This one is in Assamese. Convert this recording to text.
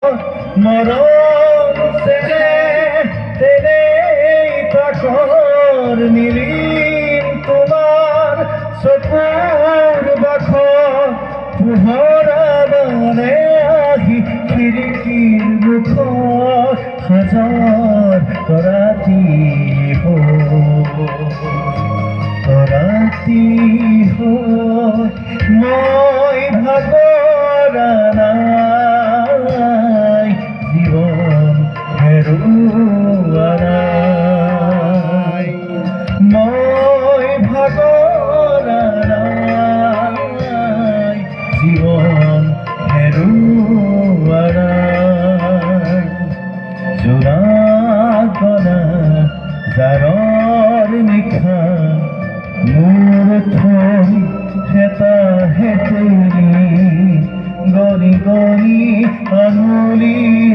মৰণ সেৰে তেৰে তাকৰ নিলিম তোমাৰ চকুৰ বাখ পোহৰা বানে আহি খিৰিকীৰ মুখ হাজাৰ তৰাতি তৰাতি মই ভাগৰা নাই জীবন হেৰুৱা নাই মই ভাগৰা নাই জীবন হেৰুৱা নাই জোৰা গলা জাৰৰ নিশা মোৰ থৈ হেতা হেতেৰি গৰি গৰি আঙুলি